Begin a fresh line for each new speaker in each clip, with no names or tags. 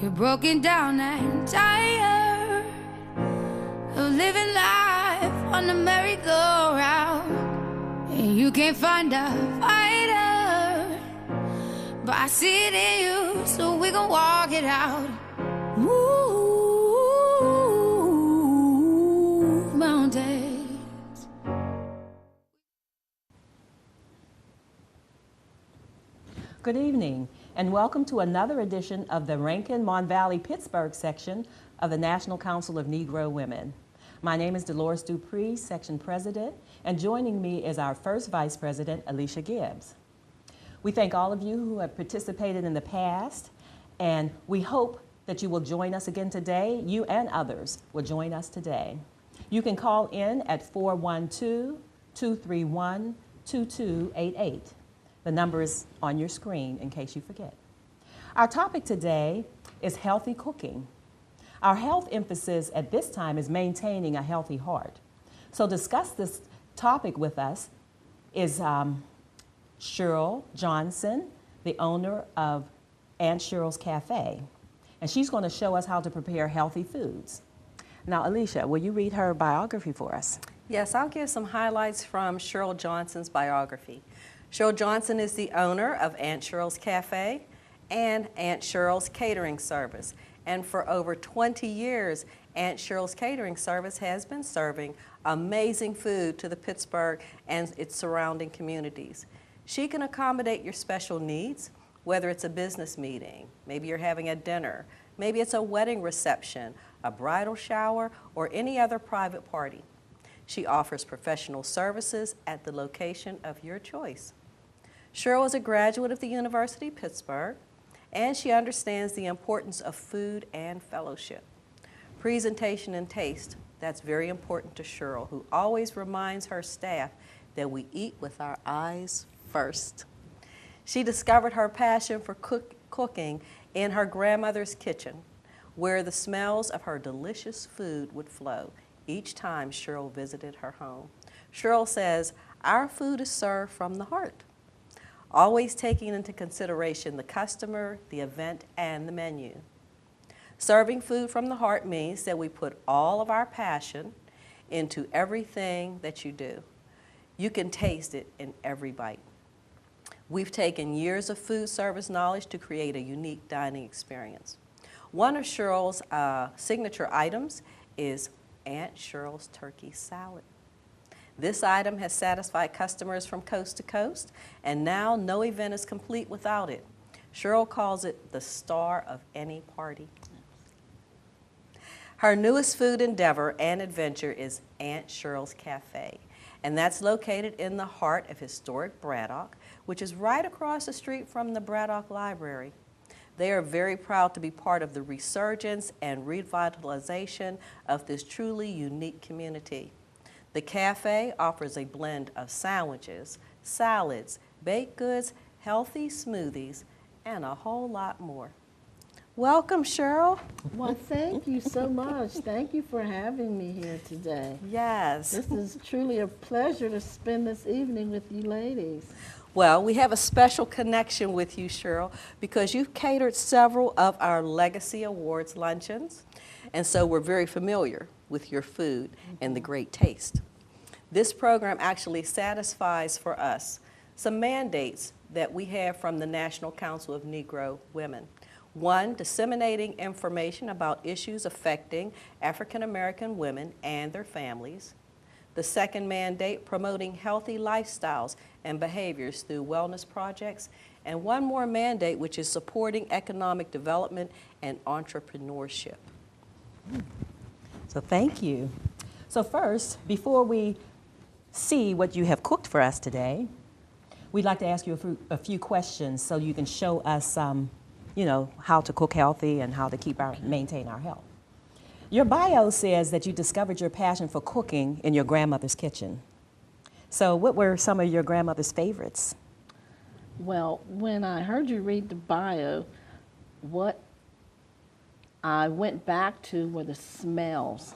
You're broken down and tired of living life on the merry-go-round, and you can't find a fighter, but I see it in you, so we gon' walk it out. Move mountains.
Good evening, and welcome to another edition of the Rankin, Mon Valley, Pittsburgh section of the National Council of Negro Women. My name is Delores Dupree, section president, and joining me is our first vice president, Alecia Gibbs. We thank all of you who have participated in the past, and we hope that you will join us again today. You and others will join us today. You can call in at 412-231-2288. The number is on your screen in case you forget. Our topic today is healthy cooking. Our health emphasis at this time is maintaining a healthy heart. So discuss this topic with us is Cheryl Johnson, the owner of Aunt Cheryl's Cafe. And she's going to show us how to prepare healthy foods. Now, Alecia, will you read her biography for us?
Yes, I'll give some highlights from Cheryl Johnson's biography. Cheryl Johnson is the owner of Aunt Cheryl's Cafe and Aunt Cheryl's Catering Service. And for over 20 years, Aunt Cheryl's Catering Service has been serving amazing food to the Pittsburgh and its surrounding communities. She can accommodate your special needs, whether it's a business meeting, maybe you're having a dinner, maybe it's a wedding reception, a bridal shower, or any other private party. She offers professional services at the location of your choice. Cheryl is a graduate of the University of Pittsburgh, and she understands the importance of food and fellowship. Presentation and taste, that's very important to Cheryl, who always reminds her staff that we eat with our eyes first. She discovered her passion for cooking in her grandmother's kitchen, where the smells of her delicious food would flow each time Cheryl visited her home. Cheryl says, "Our food is served from the heart," always taking into consideration the customer, the event, and the menu. Serving food from the heart means that we put all of our passion into everything that you do. You can taste it in every bite. We've taken years of food service knowledge to create a unique dining experience. One of Cheryl's signature items is Aunt Cheryl's Turkey Salad. This item has satisfied customers from coast to coast, and now no event is complete without it. Cheryl calls it the star of any party. Her newest food endeavor and adventure is Aunt Cheryl's Cafe, and that's located in the heart of historic Braddock, which is right across the street from the Braddock Library. They are very proud to be part of the resurgence and revitalization of this truly unique community. The cafe offers a blend of sandwiches, salads, baked goods, healthy smoothies, and a whole lot more. Welcome, Cheryl.
Well, thank you so much. Thank you for having me here today.
Yes.
This is truly a pleasure to spend this evening with you ladies.
Well, we have a special connection with you, Cheryl, because you've catered several of our Legacy Awards luncheons, and so we're very familiar with your food and the great taste. This program actually satisfies for us some mandates that we have from the National Council of Negro Women. One, disseminating information about issues affecting African American women and their families. The second mandate, promoting healthy lifestyles and behaviors through wellness projects. And one more mandate, which is supporting economic development and entrepreneurship.
So thank you. So first, before we see what you have cooked for us today, we'd like to ask you a few questions so you can show us how to cook healthy and how to maintain our health. Your bio says that you discovered your passion for cooking in your grandmother's kitchen. So what were some of your grandmother's favorites?
Well, when I heard you read the bio, what I went back to were the smells.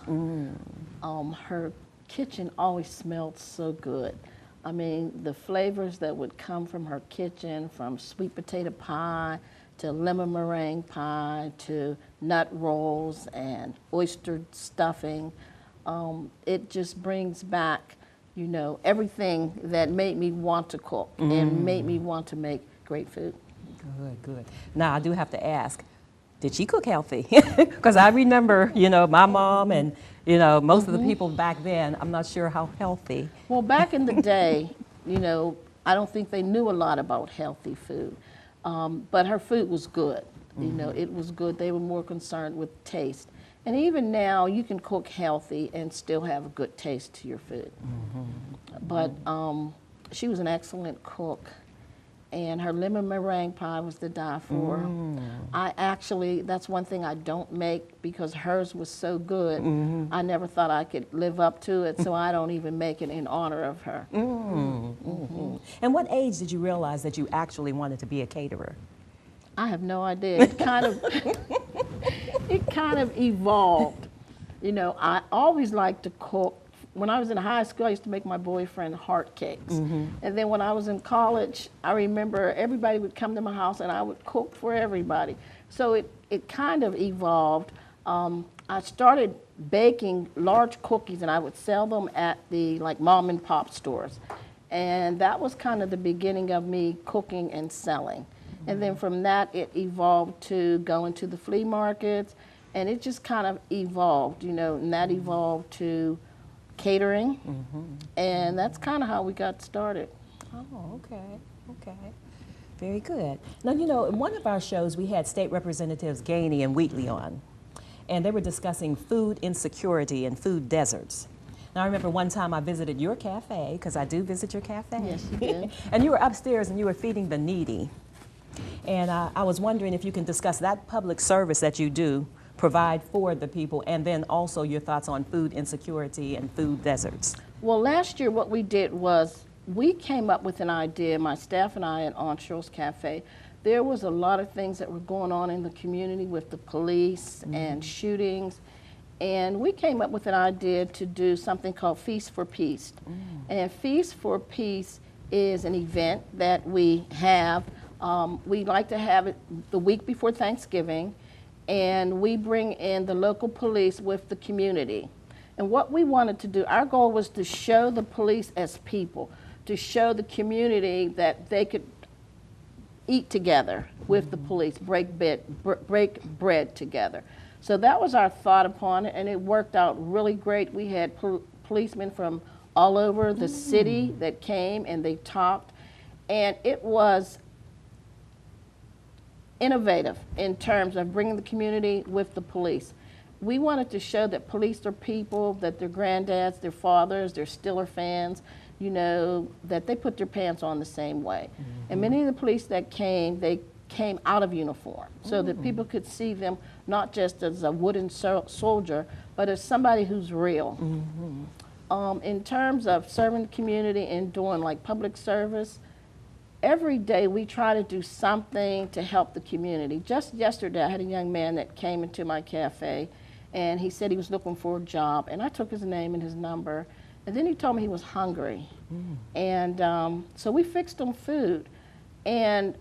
Her kitchen always smelled so good. I mean, the flavors that would come from her kitchen, from sweet potato pie to lemon meringue pie, to nut rolls and oyster stuffing. It just brings back, you know, everything that made me want to cook and made me want to make great food.
Good, good. Now, I do have to ask, did she cook healthy? Because I remember, you know, my mom and, you know, most of the people back then, I'm not sure how healthy.
Well, back in the day, you know, I don't think they knew a lot about healthy food, but her food was good. You know, it was good. They were more concerned with taste. And even now, you can cook healthy and still have a good taste to your food. But she was an excellent cook, and her lemon meringue pie was to die for. I actually, that's one thing I don't make because hers was so good. I never thought I could live up to it, so I don't even make it in honor of her.
And what age did you realize that you actually wanted to be a caterer?
I have no idea. It kind of, it kind of evolved. You know, I always liked to cook. When I was in high school, I used to make my boyfriend heart cakes. And then when I was in college, I remember everybody would come to my house and I would cook for everybody. So it kind of evolved. I started baking large cookies and I would sell them at the like mom and pop stores. And that was kind of the beginning of me cooking and selling. And then from that, it evolved to going to the flea markets, and it just kind of evolved, you know, and that evolved to catering, and that's kind of how we got started.
Oh, okay, okay. Very good. Now, you know, in one of our shows, we had State Representatives Gainey and Wheatley on, and they were discussing food insecurity and food deserts. Now, I remember one time I visited your cafe, because I do visit your cafe.
Yes, you did.
And you were upstairs and you were feeding the needy. And I was wondering if you can discuss that public service that you do provide for the people, and then also your thoughts on food insecurity and food deserts.
Well, last year what we did was we came up with an idea, my staff and I at Aunt Cheryl's Cafe. There was a lot of things that were going on in the community with the police and shootings, and we came up with an idea to do something called Feast for Peace. And Feast for Peace is an event that we have. We like to have it the week before Thanksgiving, and we bring in the local police with the community. And what we wanted to do, our goal was to show the police as people, to show the community that they could eat together with the police, break bread together. So that was our thought upon it, and it worked out really great. We had policemen from all over the city that came and they talked, and it was innovative in terms of bringing the community with the police. We wanted to show that police are people, that their granddads, their fathers, their Stiller fans, you know, that they put their pants on the same way. And many of the police that came, they came out of uniform so that people could see them not just as a wooden soldier, but as somebody who's real. In terms of serving the community and doing like public service, every day we try to do something to help the community. Just yesterday I had a young man that came into my cafe and he said he was looking for a job, and I took his name and his number, and then he told me he was hungry. And so we fixed him food, and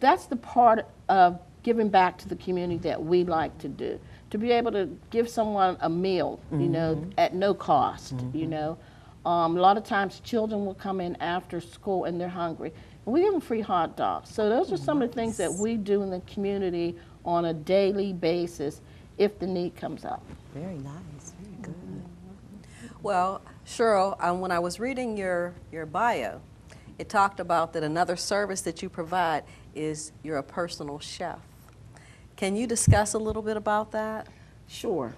that's the part of giving back to the community that we like to do, to be able to give someone a meal, you know, at no cost, you know. A lot of times children will come in after school and they're hungry, and we give them free hot dogs. So those are some of the things that we do in the community on a daily basis if the need comes up.
Very nice, very good.
Well, Cheryl, when I was reading your bio, it talked about that another service that you provide is you're a personal chef. Can you discuss a little bit about that?
Sure.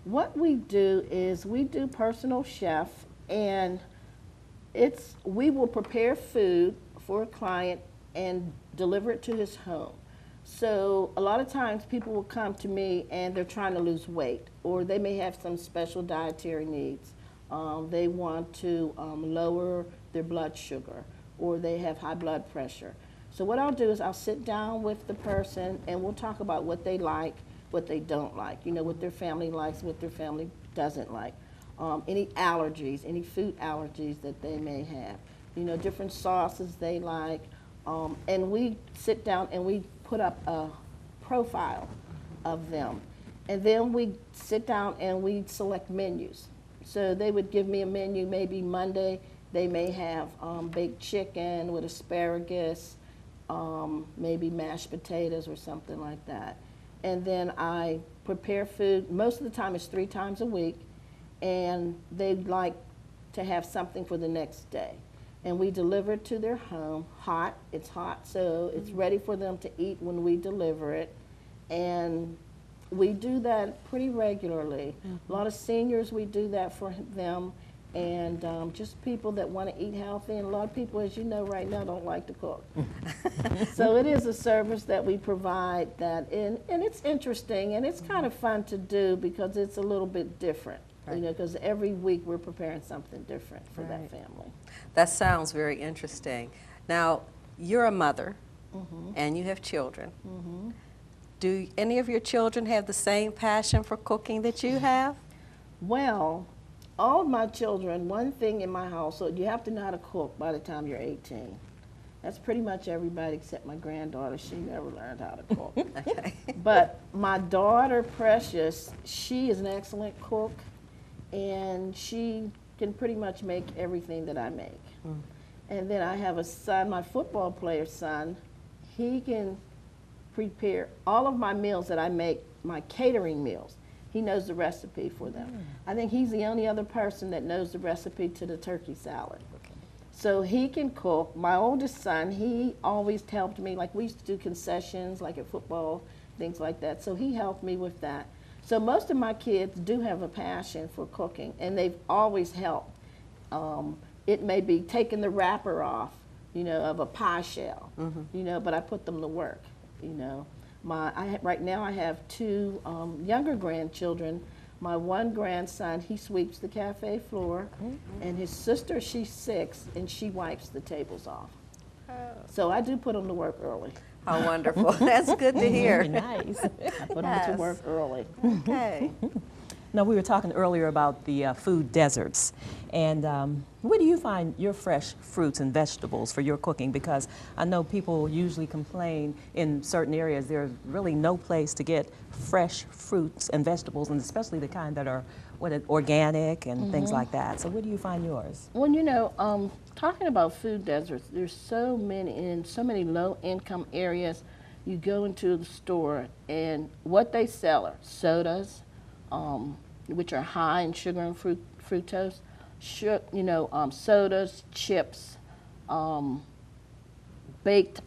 What we do is we do personal chef, and we will prepare food for a client and deliver it to his home. So a lot of times people will come to me and they're trying to lose weight, or they may have some special dietary needs. They want to lower their blood sugar, or they have high blood pressure. So what I'll do is I'll sit down with the person and we'll talk about what they like, what they don't like, you know, what their family likes, what their family doesn't like. Any allergies, any food allergies that they may have, you know, different sauces they like, And we sit down and we put up a profile of them. And then we sit down and we select menus. So they would give me a menu. Maybe Monday they may have baked chicken with asparagus, maybe mashed potatoes or something like that. And then I prepare food. Most of the time it's 3 times a week, and they'd like to have something for the next day. And we deliver it to their home, hot. It's hot, so it's ready for them to eat when we deliver it. And we do that pretty regularly. A lot of seniors, we do that for them, and just people that want to eat healthy. And a lot of people, as you know right now, don't like to cook. So it is a service that we provide that, and it's interesting, and it's kind of fun to do because it's a little bit different. Right. You know, because every week we're preparing something different for that family.
That sounds very interesting. Now, you're a mother, and you have children. Do any of your children have the same passion for cooking that you have?
Well, all of my children, one thing in my household, you have to know how to cook by the time you're 18. That's pretty much everybody except my granddaughter. She never learned how to cook.
Okay.
But my daughter, Precious, she is an excellent cook, and she can pretty much make everything that I make. And then I have a son, my football player son. He can prepare all of my meals that I make, my catering meals. He knows the recipe for them. I think he's the only other person that knows the recipe to the turkey salad. So he can cook. My oldest son, he always helped me. Like we used to do concessions, like at football, things like that. So he helped me with that. So most of my kids do have a passion for cooking, and they've always helped. It may be taking the wrapper off, you know, of a pie shell, you know, but I put them to work, you know. Right now I have 2 younger grandchildren. My one grandson, he sweeps the cafe floor, and his sister, she's 6, and she wipes the tables off. So I do put them to work early.
How wonderful. That's good to hear.
Nice.
I put them to work early.
Okay.
Now, we were talking earlier about the food deserts, and where do you find your fresh fruits and vegetables for your cooking? Because I know people usually complain in certain areas there's really no place to get fresh fruits and vegetables, and especially the kind that are organic and things like that. So where do you find yours?
Well, you know, talking about food deserts, there's so many in so many low-income areas. You go into the store, and what they sell are sodas, which are high in sugar and fructose, sodas, chips, baked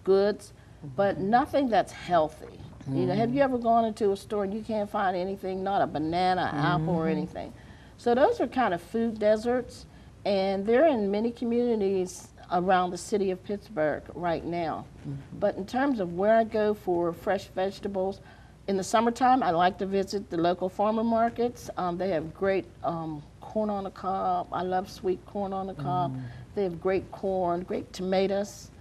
goods, but nothing that's healthy. You know, have you ever gone into a store and you can't find anything, not a banana, apple, or anything? So those are kind of food deserts, and they're in many communities around the city of Pittsburgh right now. But in terms of where I go for fresh vegetables, in the summertime, I like to visit the local farmer markets. They have great corn on the cob. I love sweet corn on the cob. They have great corn, great tomatoes,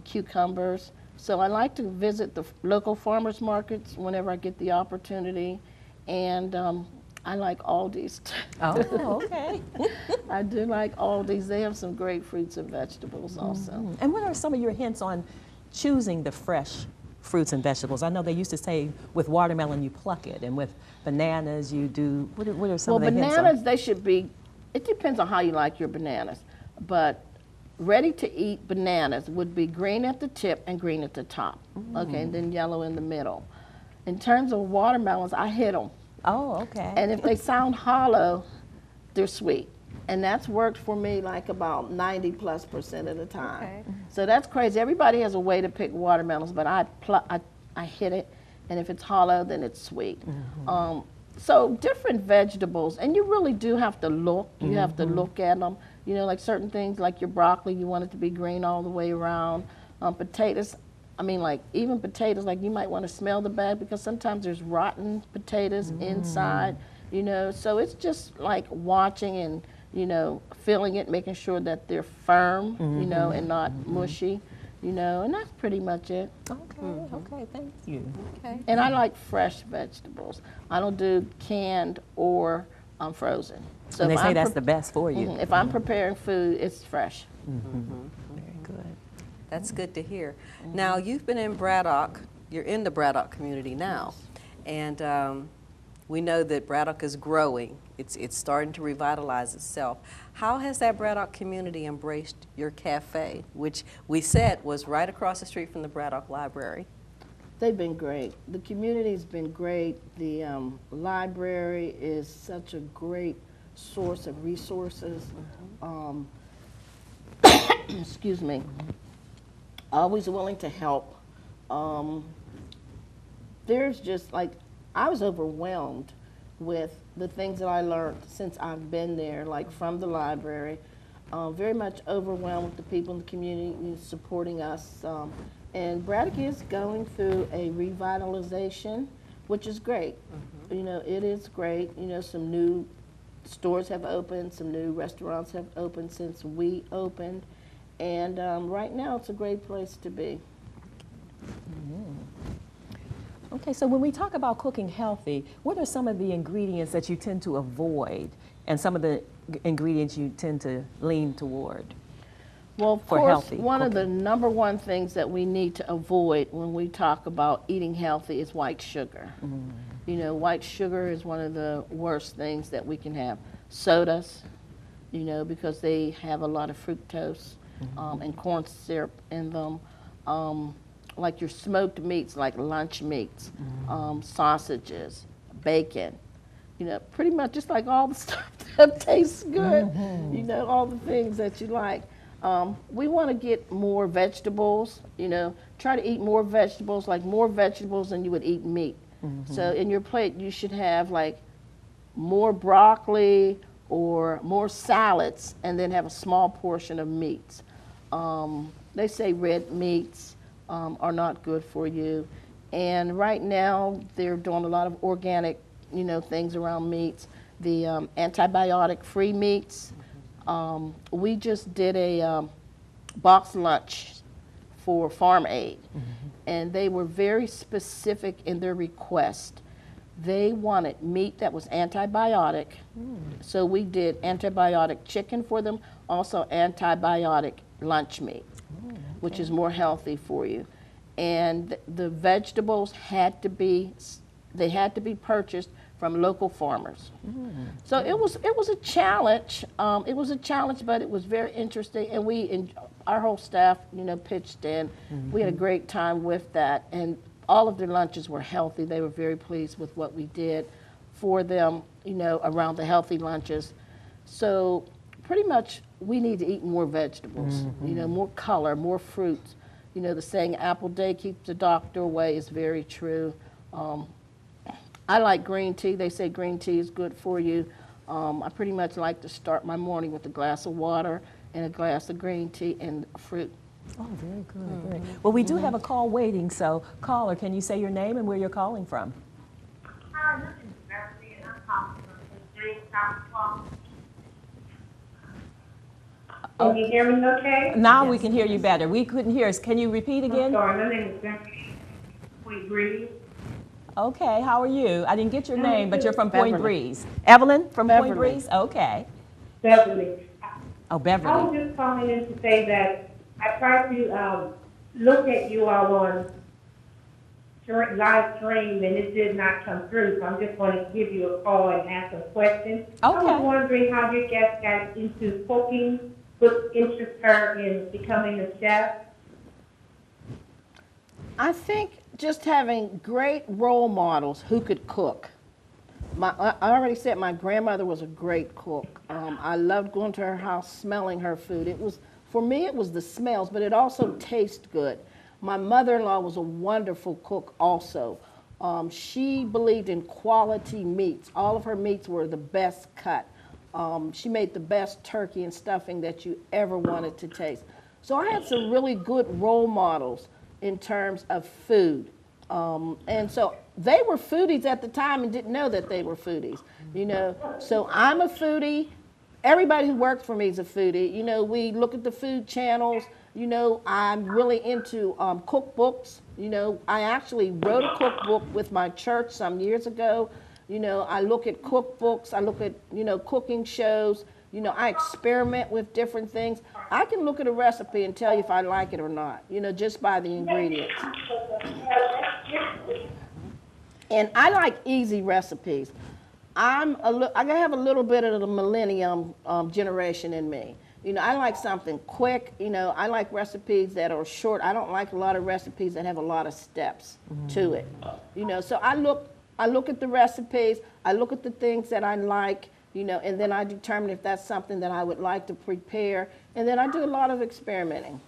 cucumbers. So I like to visit the local farmers markets whenever I get the opportunity. And I like Aldi's.
Oh, okay.
I do like Aldi's. They have some great fruits and vegetables also.
And what are some of your hints on choosing the fresh fruits and vegetables? I know they used to say with watermelon you pluck it, and with bananas you do, what are some of the hints?
Well, bananas, they should be, it depends on how you like your bananas, but ready to eat bananas would be green at the tip and green at the top, okay, and then yellow in the middle. In terms of watermelons, I hit them.
Oh, okay.
And if they sound hollow, they're sweet. And that's worked for me like about 90+% of the time.
Okay.
So that's crazy. Everybody has a way to pick watermelons, but I hit it, and if it's hollow, then it's sweet. So different vegetables, and you really do have to look. You have to look at them. You know, like certain things, like your broccoli, you want it to be green all the way around. Potatoes, I mean, like even potatoes, like you might want to smell the bag because sometimes there's rotten potatoes inside, you know. So it's just like watching and, you know, feeling it, making sure that they're firm, you know, and not mushy, you know, and that's pretty much it.
Okay, okay, thank you.
Okay.
And I like fresh vegetables. I don't do canned or frozen. So
And they
if
say
I'm
that's the best for you.
if I'm preparing food, it's fresh.
Very good.
That's good to hear. Now, you've been in Braddock, you're in the Braddock community now, and we know that Braddock is growing. It's starting to revitalize itself. How has that Braddock community embraced your cafe, which we said was right across the street from the Braddock Library?
They've been great. The community's been great. The library is such a great source of resources. Excuse me. Always willing to help. There's just like, I was overwhelmed with the things that I learned since I've been there, like from the library. Very much overwhelmed with the people in the community supporting us. And Braddock is going through a revitalization, which is great. You know, it is great. You know, some new stores have opened, some new restaurants have opened since we opened. And right now, it's a great place to be.
Okay, so when we talk about cooking healthy, what are some of the ingredients that you tend to avoid and some of the ingredients you tend to lean toward?
Well, of
for
course,
healthy
one of the
cooking?
#1 things that we need to avoid when we talk about eating healthy is white sugar. You know, white sugar is one of the worst things that we can have. Sodas, you know, because they have a lot of fructose and corn syrup in them. Like your smoked meats, like lunch meats, sausages, bacon, you know, pretty much just like all the stuff that tastes good, you know, all the things that you like. We want to get more vegetables, you know, try to eat more vegetables, like more vegetables than you would eat meat. So in your plate, you should have like more broccoli or more salads and then have a small portion of meats. They say red meats are not good for you. And right now, they're doing a lot of organic, you know, things around meats. The antibiotic-free meats. We just did a box lunch for Farm Aid, and they were very specific in their request. They wanted meat that was antibiotic, so we did antibiotic chicken for them, also antibiotic lunch meat, which is more healthy for you. And the vegetables had to be purchased from local farmers. So it was a challenge. It was a challenge, but it was very interesting. And our whole staff, you know, pitched in. We had a great time with that, and all of their lunches were healthy. They were very pleased with what we did for them, you know, around the healthy lunches. So pretty much we need to eat more vegetables, you know, more color, more fruits. You know, the saying, apple day keeps the doctor away is very true. I like green tea. They say green tea is good for you. I pretty much like to start my morning with a glass of water and a glass of green tea and fruit.
Oh, very good. Very. Well, we do have a call waiting, so caller, can you say your name and where you're calling from?
Hi, this is Beverly, and I'm calling from St. James, California. Can you hear me okay?
Now we can hear you better. We couldn't hear us. Can you repeat
I'm
again?
sorry, my name is Beverly. Point Breeze.
Okay, how are you? I didn't get your
I'm
name, but
good.
you're from Point
Beverly.
Breeze. Evelyn from Point
Beverly.
Breeze? Okay.
Beverly.
Oh,
I
Beverly.
was just calling in to say that I tried to look at you all on live stream, and it did not come through, so I'm just going to give you a call and ask some questions. I
Okay.
was wondering how your guest got into cooking, what interests her in becoming a chef.
I think just having great role models who could cook. I already said my grandmother was a great cook. I loved going to her house, smelling her food. For me, it was the smells, but it also tastes good. My mother-in-law was a wonderful cook also. She believed in quality meats. All of her meats were the best cut. She made the best turkey and stuffing that you ever wanted to taste. So I had some really good role models in terms of food. And so they were foodies at the time and didn't know that they were foodies, you know. So I'm a foodie. Everybody who worked for me is a foodie. You know, we look at the food channels. You know, I'm really into cookbooks. You know, I actually wrote a cookbook with my church some years ago. You know, I look at cookbooks. I look at, you know, cooking shows. You know, I experiment with different things. I can look at a recipe and tell you if I like it or not, you know, just by the ingredients. And I like easy recipes. I have a little bit of the millennium generation in me. You know, I like something quick. You know, I like recipes that are short. I don't like a lot of recipes that have a lot of steps to it. You know, so I look at the recipes. I look at the things that I like. You know, and then I determine if that's something that I would like to prepare. And then I do a lot of experimenting.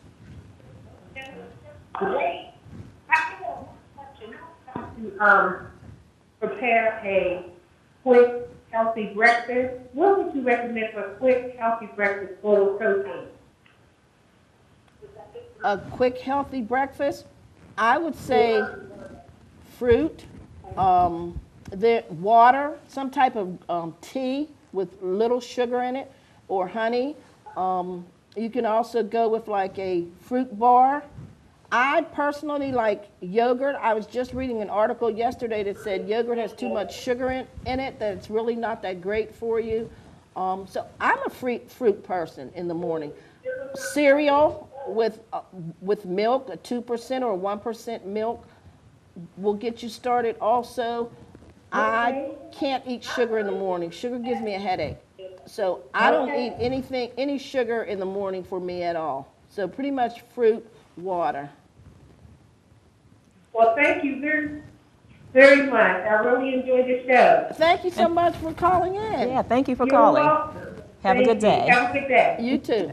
Great. I have a question. To prepare a quick, healthy breakfast. What would you recommend for a quick, healthy breakfast full of protein?
A quick, healthy breakfast, I would say fruit, water, some type of tea with little sugar in it, or honey. You can also go with like a fruit bar. I personally like yogurt. I was just reading an article yesterday that said yogurt has too much sugar in it, that it's really not that great for you. So I'm a fruit person in the morning. Cereal with milk, a 2% or 1% milk will get you started also. I can't eat sugar in the morning. Sugar gives me a headache. So I don't eat any sugar in the morning for me at all. So pretty much fruit, water.
Well, thank you very, very much. I really enjoyed the show.
Thank you so much for calling in.
Yeah, thank you for
You're
calling.
welcome.
Have a good day.
Have a good day.
You too.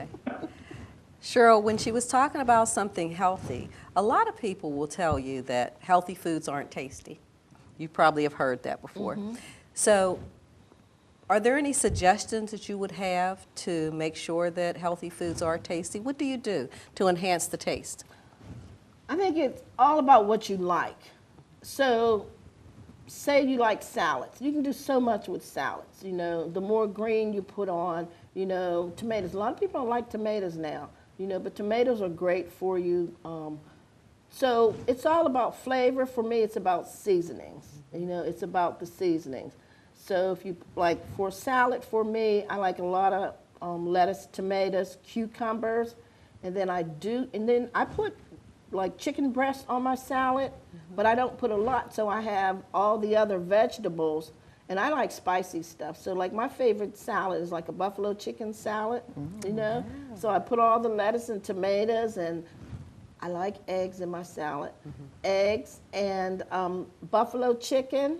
Cheryl, when she was talking about something healthy, a lot of people will tell you that healthy foods aren't tasty. You probably have heard that before. So are there any suggestions that you would have to make sure that healthy foods are tasty? What do you do to enhance the taste?
I think it's all about what you like. So say you like salads. You can do so much with salads. You know, the more green you put on, you know, tomatoes. A lot of people don't like tomatoes now, you know, but tomatoes are great for you. So it's all about flavor. For me, it's about seasonings. You know, it's about the seasonings. So if you like, for salad, for me, I like a lot of lettuce, tomatoes, cucumbers, and then I put like chicken breast on my salad, but I don't put a lot, so I have all the other vegetables, and I like spicy stuff. So like my favorite salad is like a buffalo chicken salad, you know? So I put all the lettuce and tomatoes, and I like eggs in my salad. Eggs and buffalo chicken,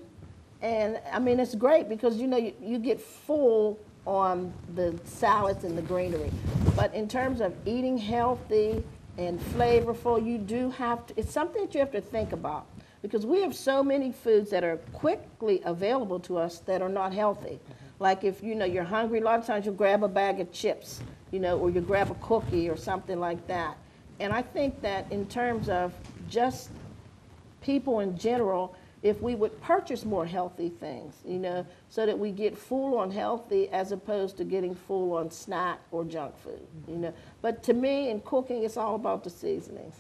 and I mean, it's great because, you know, you get full on the salads and the greenery. But in terms of eating healthy and flavorful, you do have to, it's something that you have to think about, because we have so many foods that are quickly available to us that are not healthy. Like if, you know, you're hungry, a lot of times you'll grab a bag of chips, you know, or you grab a cookie or something like that. And I think that in terms of just people in general, if we would purchase more healthy things, you know, so that we get full on healthy as opposed to getting full on snack or junk food, you know. But to me, in cooking, it's all about the seasonings.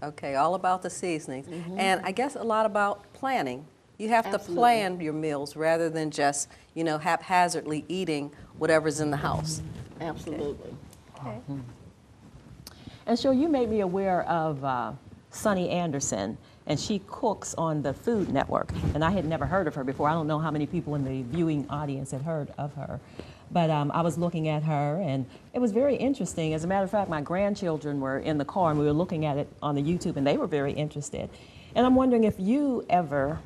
Okay, all about the seasonings. And I guess a lot about planning. You have to plan your meals rather than just, you know, haphazardly eating whatever's in the house.
Absolutely.
Okay.
And Cheryl, you made me aware of Sunny Anderson, and she cooks on the Food Network. And I had never heard of her before. I don't know how many people in the viewing audience had heard of her. But I was looking at her, and it was very interesting. As a matter of fact, my grandchildren were in the car, and we were looking at it on the YouTube, and they were very interested. And I'm wondering if you ever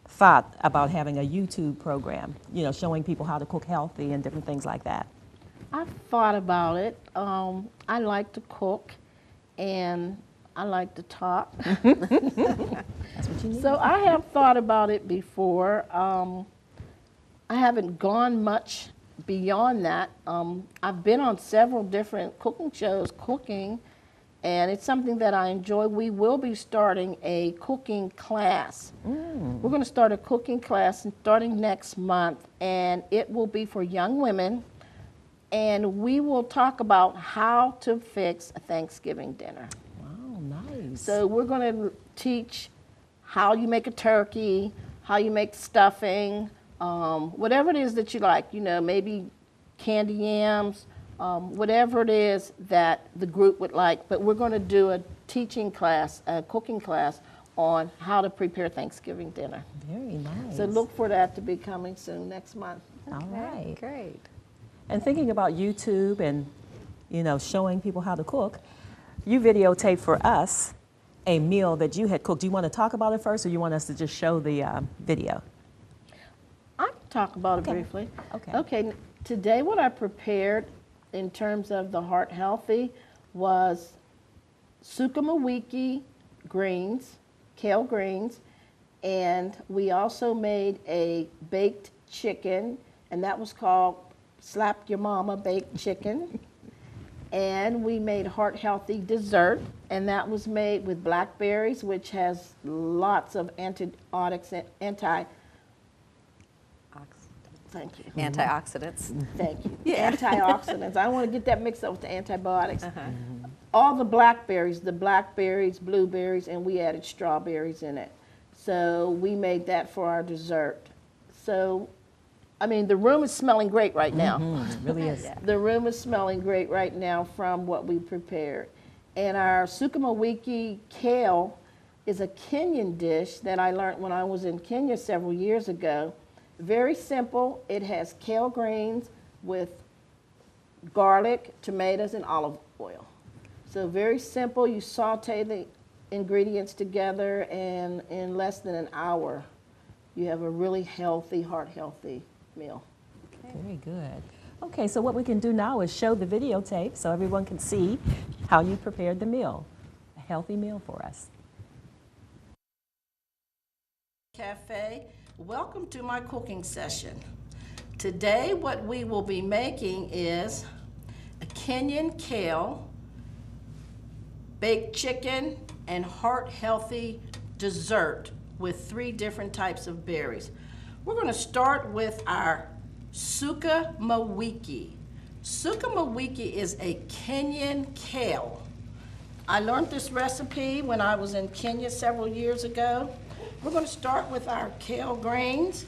thought about having a YouTube program, you know, showing people how to cook healthy and different things like that.
I've thought about it. I like to cook, and I like to talk.
That's what you need.
So I have thought about it before. I haven't gone much beyond that. I've been on several different cooking shows cooking, and it's something that I enjoy. We will be starting a cooking class. We're going to start a cooking class starting next month, and it will be for young women, and we will talk about how to fix a Thanksgiving dinner.
Wow, nice.
So we're going to teach how you make a turkey, how you make stuffing, whatever it is that you like, you know, maybe candy yams, whatever it is that the group would like. But we're going to do a teaching class, a cooking class on how to prepare Thanksgiving dinner.
Very nice.
So look for that to be coming soon next month.
All right.
Great.
And thinking about YouTube and, showing people how to cook, you videotaped for us a meal that you had cooked. Do you want to talk about it first, or you want us to just show the video?
I can talk about
Okay.
it briefly.
Okay.
Okay, today what I prepared in terms of the heart healthy was sukamawiki greens, kale greens, and we also made a baked chicken, and that was called Slap Your Mama Baked Chicken. And we made heart healthy dessert, and that was made with blackberries, which has lots of antioxidants, thank you.
Antioxidants.
Thank you.
Yeah.
Antioxidants. I don't want to get that mixed up with the antibiotics. All the blackberries, blueberries, and we added strawberries in it. So we made that for our dessert. So, I mean, the room is smelling great right now.
It really is.
The room is smelling great right now from what we prepared. And our sukamawiki kale is a Kenyan dish that I learned when I was in Kenya several years ago. Very simple. It has kale greens with garlic, tomatoes, and olive oil. So very simple. You saute the ingredients together, and in less than an hour, you have a really healthy, heart-healthy meal.
Very good. Okay, so what we can do now is show the videotape so everyone can see how you prepared the meal, a healthy meal for us.
Cafe, welcome to my cooking session. Today what we will be making is a Kenyan kale, baked chicken, and heart-healthy dessert with 3 different types of berries. We're going to start with our sukamawiki. Sukamawiki is a Kenyan kale. I learned this recipe when I was in Kenya several years ago. We're going to start with our kale greens.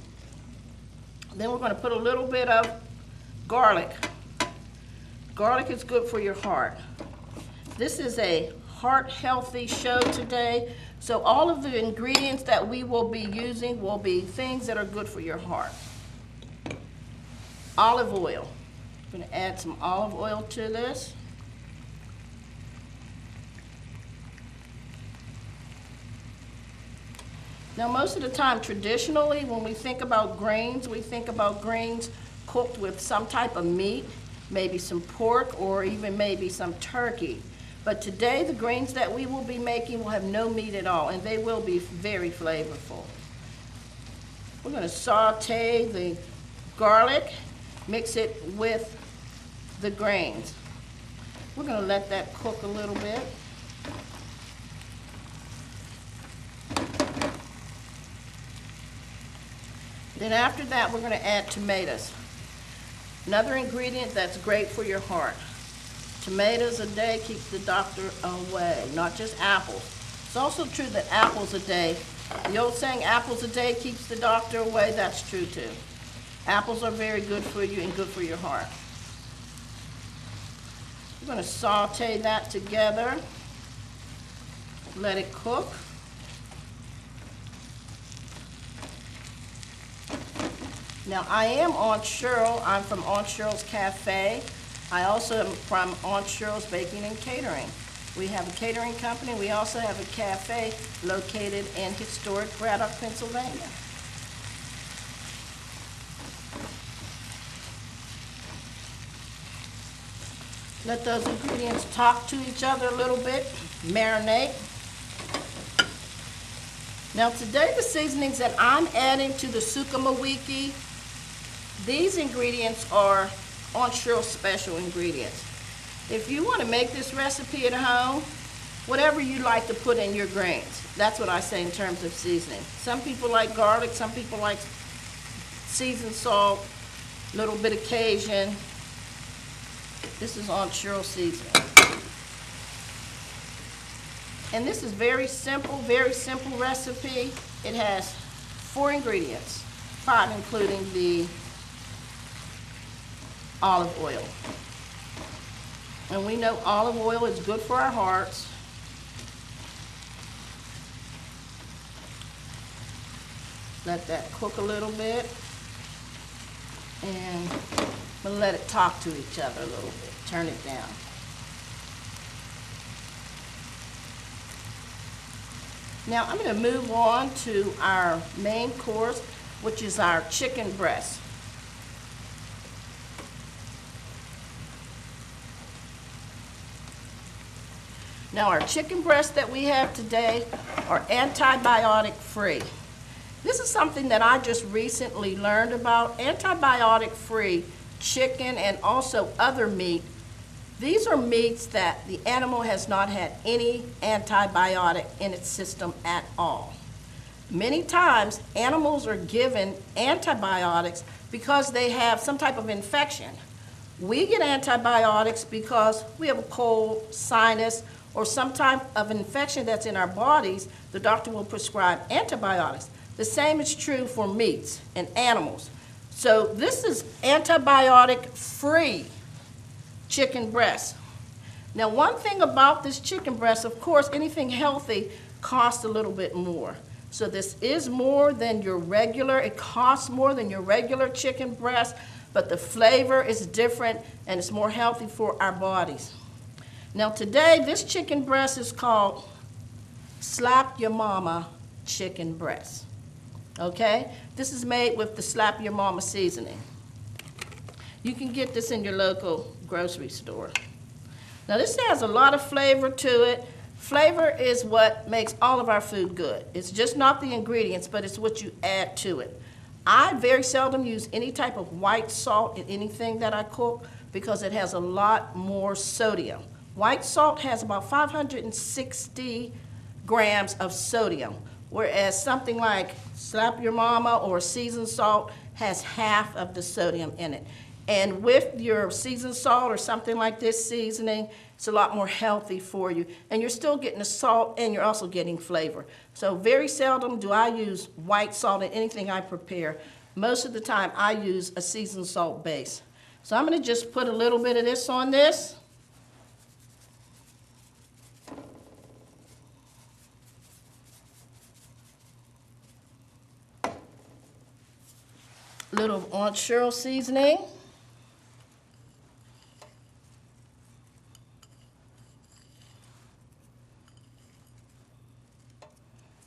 Then we're going to put a little bit of garlic. Garlic is good for your heart. This is a heart-healthy show today, so all of the ingredients that we will be using will be things that are good for your heart. Olive oil. I'm going to add some olive oil to this. Now, most of the time, traditionally, when we think about grains, we think about grains cooked with some type of meat, maybe some pork, or even maybe some turkey. But today, the grains that we will be making will have no meat at all, and they will be very flavorful. We're going to saute the garlic, mix it with the grains. We're going to let that cook a little bit. Then after that, we're going to add tomatoes. Another ingredient that's great for your heart. Tomatoes a day keeps the doctor away, not just apples. It's also true that apples a day, the old saying, apples a day keeps the doctor away, that's true too. Apples are very good for you and good for your heart. We're going to saute that together, let it cook. Now, I am Aunt Cheryl. I'm from Aunt Cheryl's Cafe. I also am from Aunt Cheryl's Baking and Catering. We have a catering company. We also have a cafe located in historic Braddock, Pennsylvania. Let those ingredients talk to each other a little bit, marinate. Now today the seasonings that I'm adding to the sukamawiki, these ingredients are Aunt Cheryl's special ingredients. If you want to make this recipe at home, whatever you like to put in your grains, that's what I say in terms of seasoning. Some people like garlic, some people like seasoned salt, a little bit of Cajun. This is Aunt Cheryl's seasoning. And this is very simple recipe. It has 4 ingredients, 5 including the
olive oil. And we know olive oil is good for our hearts. Let that cook a little bit. And we'll let it talk to each other a little bit. Turn it down. Now I'm going to move on to our main course, which is our chicken breast. Now our chicken breasts that we have today are antibiotic free. This is something that I just recently learned about. Antibiotic-free chicken and also other meat. These are meats that the animal has not had any antibiotic in its system at all. Many times, animals are given antibiotics because they have some type of infection. We get antibiotics because we have a cold, sinus, or some type of infection that's in our bodies. The doctor will prescribe antibiotics. The same is true for meats and animals. So this is antibiotic-free chicken breast. Now, one thing about this chicken breast, of course, anything healthy costs a little bit more. So this is more than your regular, it costs more than your regular chicken breast, but the flavor is different and it's more healthy for our bodies. Now today, this chicken breast is called Slap Your Mama chicken breast. Okay? This is made with the Slap Your Mama seasoning. You can get this in your local grocery store. Now this has a lot of flavor to it. Flavor is what makes all of our food good. It's just not the ingredients, but it's what you add to it. I very seldom use any type of white salt in anything that I cook because it has a lot more sodium. White salt has about 560 grams of sodium, whereas something like Slap Your Mama or seasoned salt has half of the sodium in it. And with your seasoned salt or something like this seasoning, it's a lot more healthy for you. And you're still getting the salt and you're also getting flavor. So very seldom do I use white salt in anything I prepare. Most of the time I use a seasoned salt base. So I'm going to just put a little bit of this on this. Little Aunt Cheryl seasoning.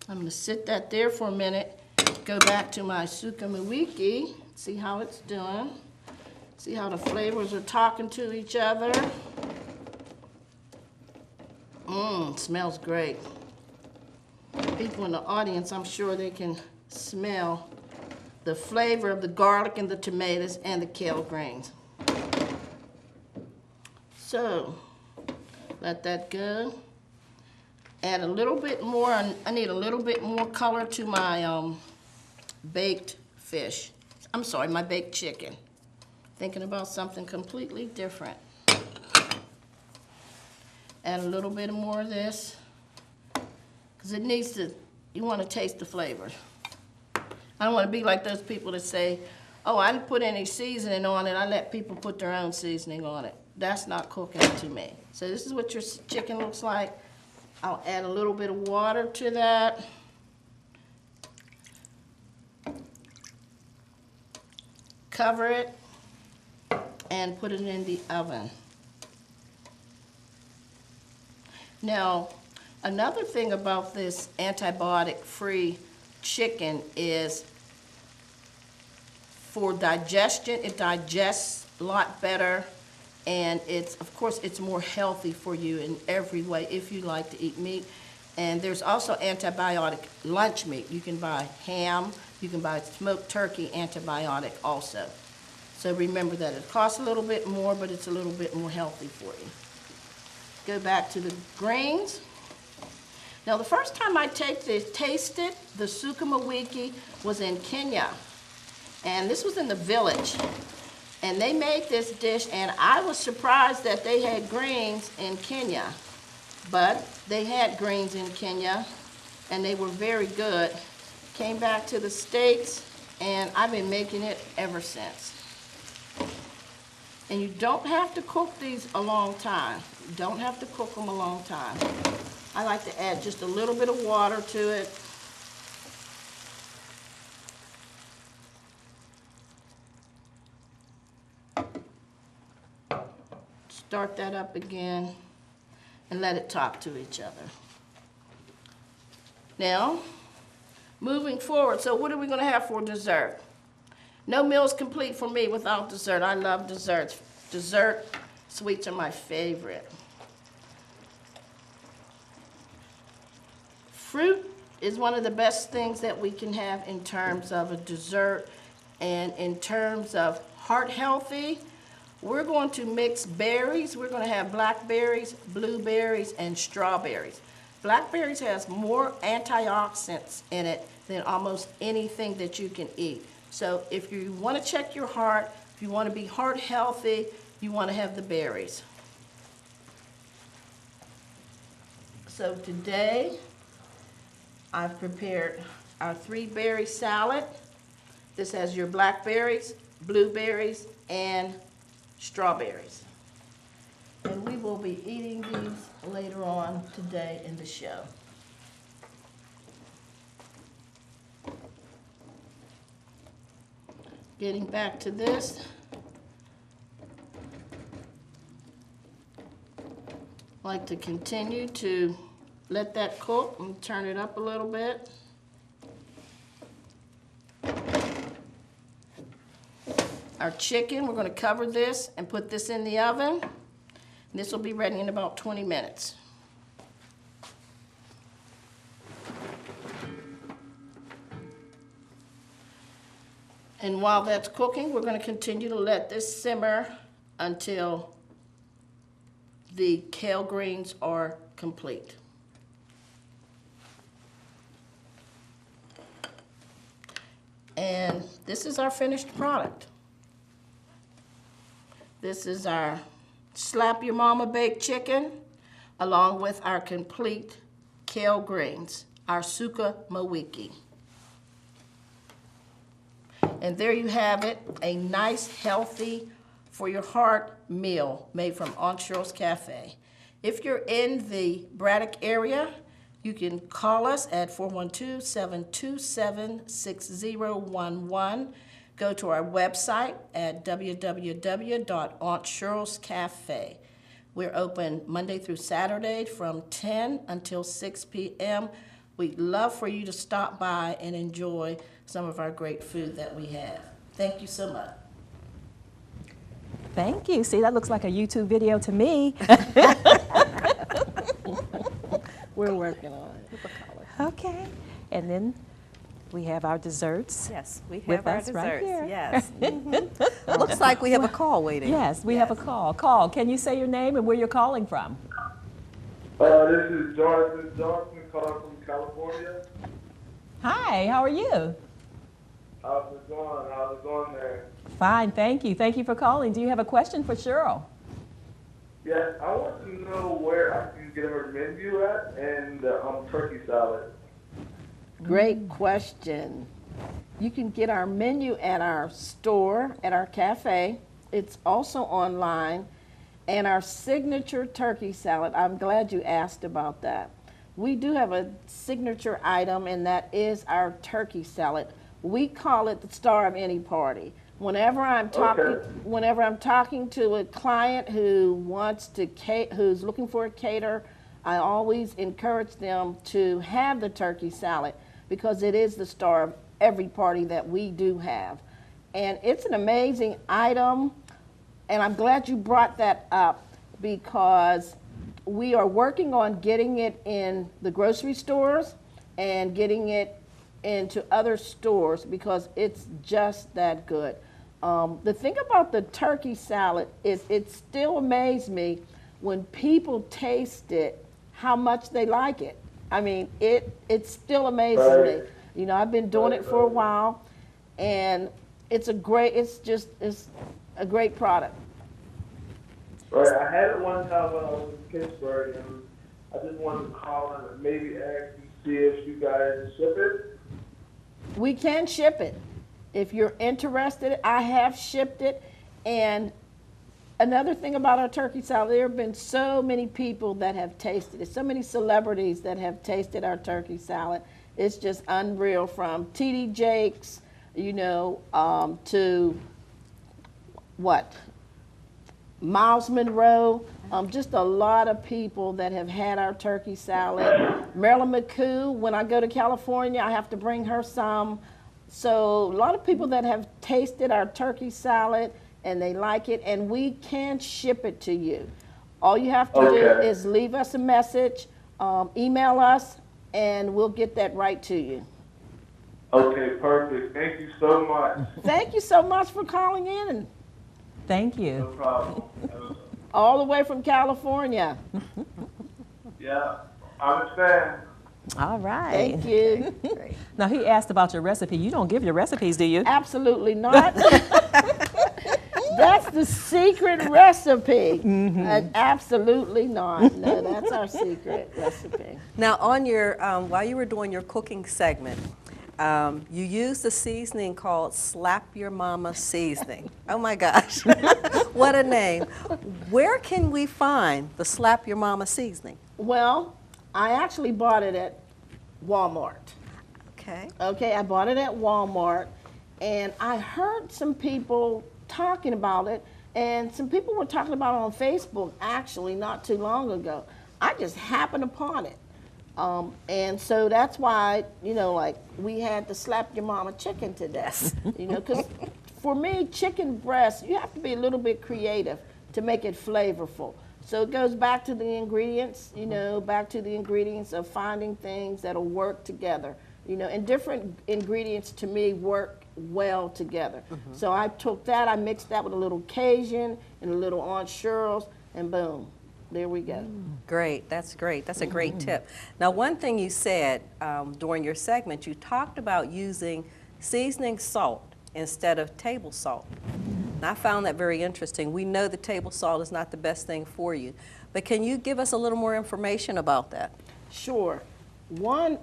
I'm going to sit that there for a minute, go back to my sukuma wiki, see how it's doing, see how the flavors are talking to each other. It smells great. People in the audience, I'm sure they can smell the flavor of the garlic and the tomatoes and the kale greens. So, let that go. Add a little bit more, I need a little bit more color to my baked fish. I'm sorry, my baked chicken. Thinking about something completely different. Add a little bit more of this, because it needs to, you want to taste the flavors. I don't want to be like those people that say, oh, I didn't put any seasoning on it, I let people put their own seasoning on it. That's not cooking to me. So this is what your chicken looks like. I'll add a little bit of water to that. Cover it and put it in the oven. Now, another thing about this antibiotic-free chicken is for digestion, it digests a lot better. And it's, of course, it's more healthy for you in every way if you like to eat meat. And there's also antibiotic lunch meat. You can buy ham, you can buy smoked turkey antibiotic also. So remember that it costs a little bit more, but it's a little bit more healthy for you. Go back to the greens. Now the first time I tasted the sukuma wiki was in Kenya. And this was in the village. And they made this dish, and I was surprised that they had greens in Kenya. But they had greens in Kenya, and they were very good. Came back to the States, and I've been making it ever since. And you don't have to cook these a long time. You don't have to cook them a long time. I like to add just a little bit of water to it. Start that up again and let it talk to each other. Now, moving forward, so what are we going to have for dessert? No meal's complete for me without dessert. I love desserts. Dessert sweets are my favorite. Fruit is one of the best things that we can have in terms of a dessert, and in terms of heart healthy, we're going to mix berries. We're going to have blackberries, blueberries, and strawberries. Blackberries has more antioxidants in it than almost anything that you can eat. So if you want to check your heart, if you want to be heart healthy, you want to have the berries. So today, I've prepared our 3-berry salad. This has your blackberries, blueberries, and strawberries. And we will be eating these later on today in the show. Getting back to this, I like to continue to let that cook and turn it up a little bit. Our chicken, we're going to cover this and put this in the oven. This will be ready in about 20 minutes. And while that's cooking, we're going to continue to let this simmer until the kale greens are complete. And this is our finished product. This is our Slap Your Mama baked chicken, along with our complete kale greens, our suka mawiki. And there you have it, a nice, healthy, for your heart meal made from Aunt Cheryl's Cafe. If you're in the Braddock area, you can call us at 412-727-6011. Go to our website at www.auntcherylscafe. We're open Monday through Saturday from 10 until 6 p.m. We'd love for you to stop by and enjoy some of our great food that we have. Thank you so much.
Thank you. See, that looks like a YouTube video to me.
We're working on it.
Okay. And then we have our desserts.
Yes, we
with
have our
us right
desserts.
here.
Yes. It looks like we have a call waiting.
Yes, we have a call. Call. Can you say your name and where you're calling from?
This is Jonathan Johnson calling from California.
Hi, how are you?
How's it going? How's it going there?
Fine, thank you. Thank you for calling. Do you have a question for Cheryl?
Yes, I want to know where I can get her menu at and turkey salad.
Great question. You can get our menu at our store, at our cafe. It's also online. And our signature turkey salad, I'm glad you asked about that. We do have a signature item, and that is our turkey salad. We call it the star of any party. Whenever I'm talking to a client who wants to who's looking for a caterer, I always encourage them to have the turkey salad because it is the star of every party that we do have. And it's an amazing item, and I'm glad you brought that up because we are working on getting it in the grocery stores and getting it into other stores because it's just that good. The thing about the turkey salad is it still amazes me when people taste it, how much they like it. I mean, it still amazes me. You know, I've been doing it for a while, and it's a great product.
Right, I had it one time when I was in Pittsburgh, and I just wanted to call and maybe ask you, see if you guys ship it.
We can ship it. If you're interested, I have shipped it, and Another thing about our turkey salad, there have been so many people that have tasted it, so many celebrities that have tasted our turkey salad. It's just unreal, from T.D. Jakes, you know, to what? Miles Monroe, just a lot of people that have had our turkey salad. Marilyn McCoo, when I go to California, I have to bring her some. So a lot of people that have tasted our turkey salad and they like it, and we can ship it to you. All you have to do is leave us a message, email us, and we'll get that right to you.
Okay, perfect. Thank you so much.
Thank you so much for calling in.
Thank you.
No problem.
All the way from California.
Yeah, I understand.
All right.
Thank you.
Now, he asked about your recipe. You don't give your recipes, do you?
Absolutely not. That's the secret recipe. Absolutely not. No, that's our secret recipe.
Now, on your while you were doing your cooking segment, you used a seasoning called Slap Your Mama seasoning. Oh my gosh, what a name! Where can we find the Slap Your Mama seasoning?
Well, I actually bought it at Walmart.
Okay.
Okay, I bought it at Walmart, and I heard some people talking about it, and some people were talking about it on Facebook actually not too long ago. I just happened upon it. And so that's why, you know, like, we had to slap your mama chicken to death. You know, because for me, chicken breast, you have to be a little bit creative to make it flavorful. So it goes back to the ingredients, you know, back to the ingredients of finding things that'll work together. You know, and different ingredients to me work well together. So I took that, I mixed that with a little Cajun and a little Aunt Cheryl's, and boom, there we go.
Great, that's great. That's a great tip. Now, one thing you said during your segment, you talked about using seasoning salt instead of table salt. And I found that very interesting. We know that table salt is not the best thing for you, but can you give us a little more information about that?
Sure. One,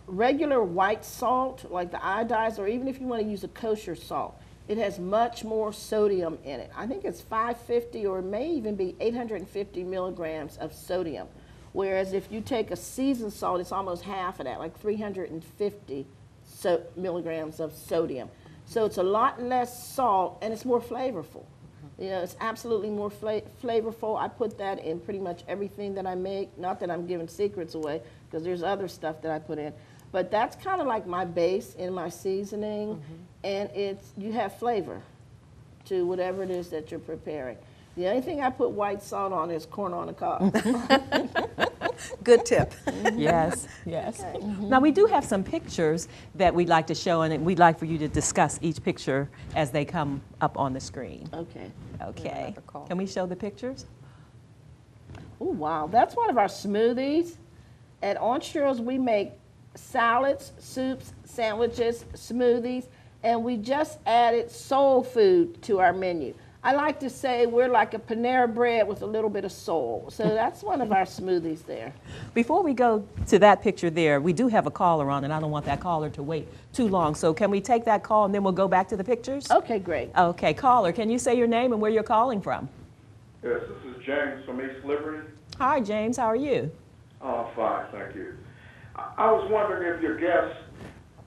regular white salt, like the iodized, or even if you want to use a kosher salt, it has much more sodium in it. I think it's 550, or it may even be 850 milligrams of sodium. Whereas if you take a seasoned salt, it's almost half of that, like 350 milligrams of sodium. So it's a lot less salt, and it's more flavorful. You know, it's absolutely more flavorful. I put that in pretty much everything that I make. Not that I'm giving secrets away, because there's other stuff that I put in. But that's kind of like my base in my seasoning, and you have flavor to whatever it is that you're preparing. The only thing I put white salt on is corn on the cob.
Good tip.
Yes, yes. Now, we do have some pictures that we'd like to show, and we'd like for you to discuss each picture as they come up on the screen.
Okay.
Okay. Can we show the pictures?
Oh, wow. That's one of our smoothies. At Aunt Cheryl's, we make salads, soups, sandwiches, smoothies, and we just added soul food to our menu. I like to say we're like a Panera bread with a little bit of soul. So that's one of our smoothies there.
Before we go to that picture there, we do have a caller on, and I don't want that caller to wait too long. So can we take that call, and then we'll go back to the pictures?
Okay, great.
Okay, caller, can you say your name and where you're calling from?
Yes, this is James from East Liberty.
Hi, James. How are you?
Oh, fine, thank you. I was wondering if your guest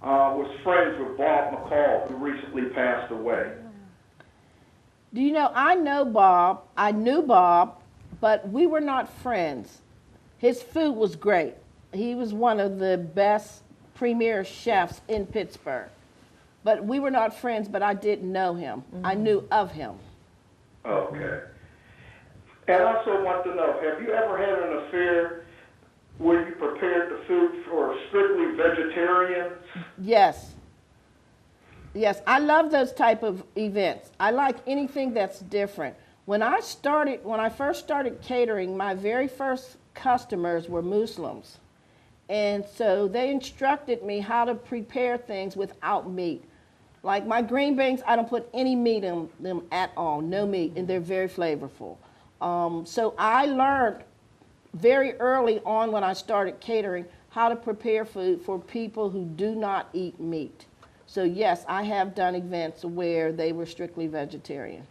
was friends with Bob McCall, who recently passed away.
Do you know, I knew Bob, but we were not friends. His food was great. He was one of the best premier chefs in Pittsburgh. But we were not friends, but I didn't know him. I knew of him.
Okay. And I also want to know, have you ever had an affair where you prepared the food for strictly vegetarians?
Yes. Yes, I love those type of events. I like anything that's different. When I first started catering, my very first customers were Muslims. And so they instructed me how to prepare things without meat. Like my green beans, I don't put any meat in them at all, no meat, and they're very flavorful. So I learned very early on when I started catering how to prepare food for people who do not eat meat. So yes, I have done events where they were strictly vegetarian.